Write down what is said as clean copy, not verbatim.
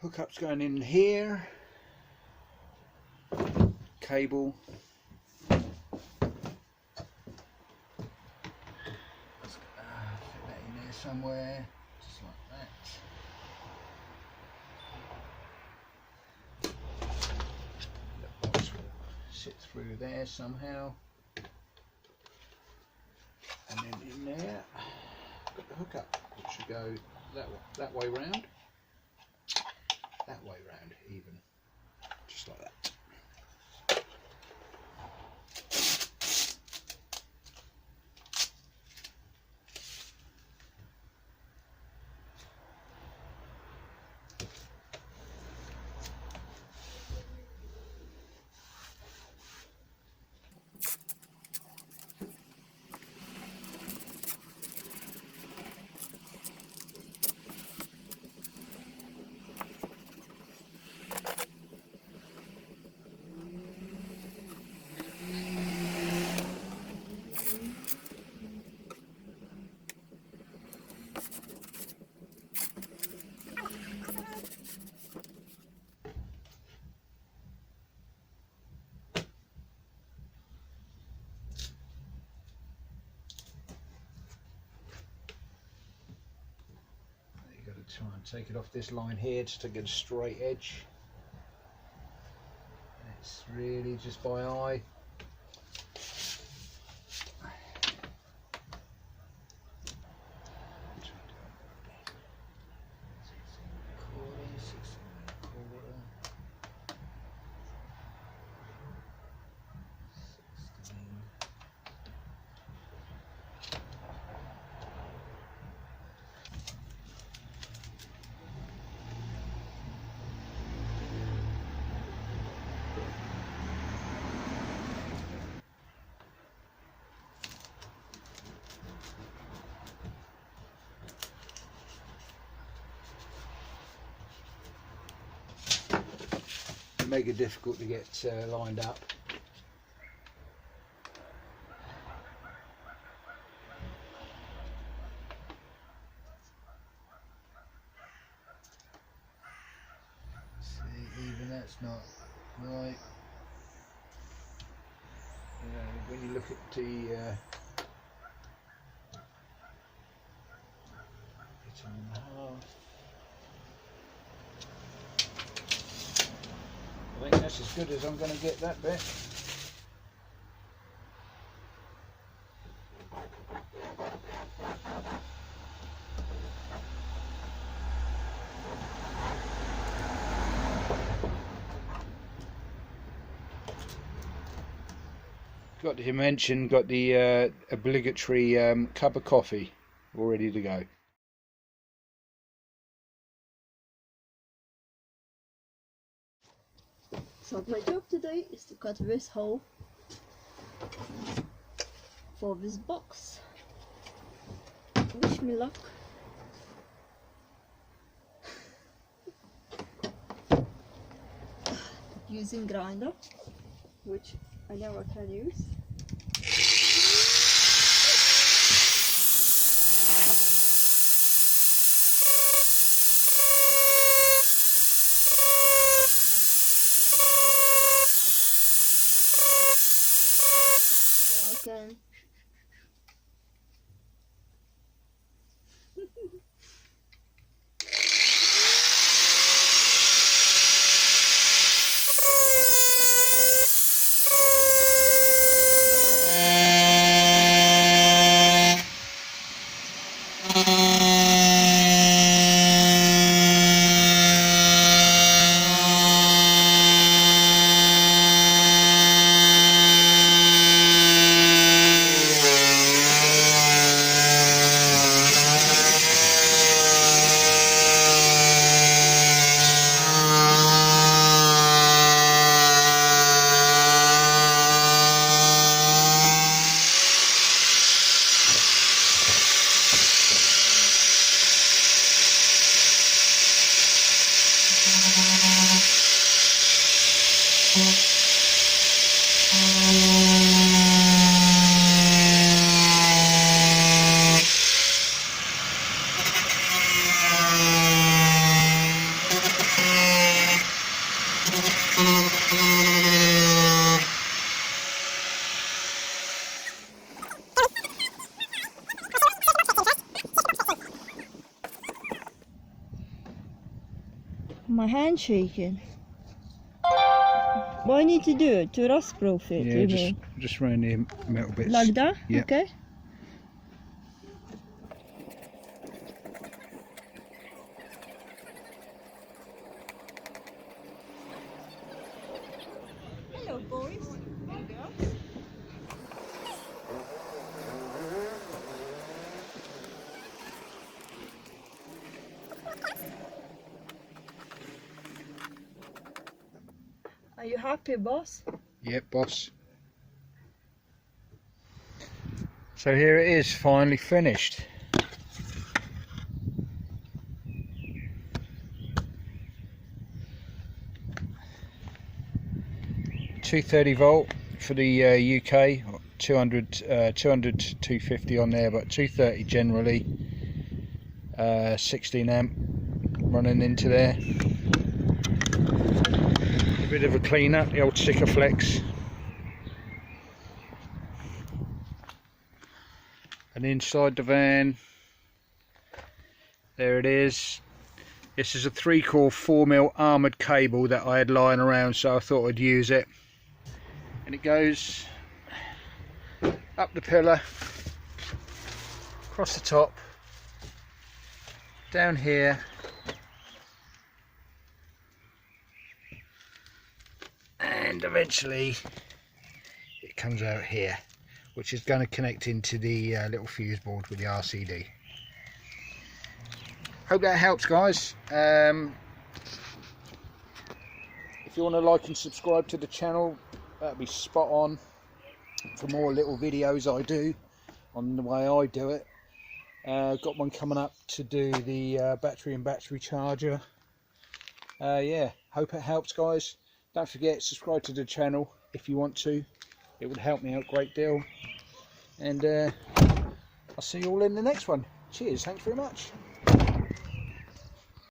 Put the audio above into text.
Hookup's going in here. Cable. Let's fit that in there somewhere, just like that. The box will sit through there somehow. And then in there, got the hookup, which should go that way round, that way round even, just like that. Try and take it off this line here just to get a straight edge. It's really just by eye. Make it difficult to get lined up. See, even that's not right. When you look at the I think that's as good as I'm going to get that bit. Got the dimension, got the obligatory cup of coffee all ready to go. So my job today is to cut this hole for this box. Wish me luck. Using grinder, which I never can use. Can My hand shaking. What I need to do to rust proof it, Yeah, you mean? just round the metal bits. Like that? Yeah. Okay. Hello, boys and girls. Are you happy, boss? Yep, boss. So here it is, finally finished. .230 volt for the UK, 200 to 250 on there, but 230 generally. 16 amp running into there. A bit of a clean up, the old Sikaflex. And inside the van, there it is. This is a 3-core 4mm armoured cable that I had lying around, so I thought I'd use it. And it goes up the pillar, across the top, down here, and eventually it comes out here, which is going to connect into the little fuse board with the RCD. Hope that helps, guys. If you want to like and subscribe to the channel, that'd be spot on for more little videos I do on the way I do it. Got one coming up to do the battery and battery charger. Yeah, hope it helps, guys. Don't forget, subscribe to the channel if you want to. It would help me out a great deal. And I'll see you all in the next one. Cheers, thanks very much.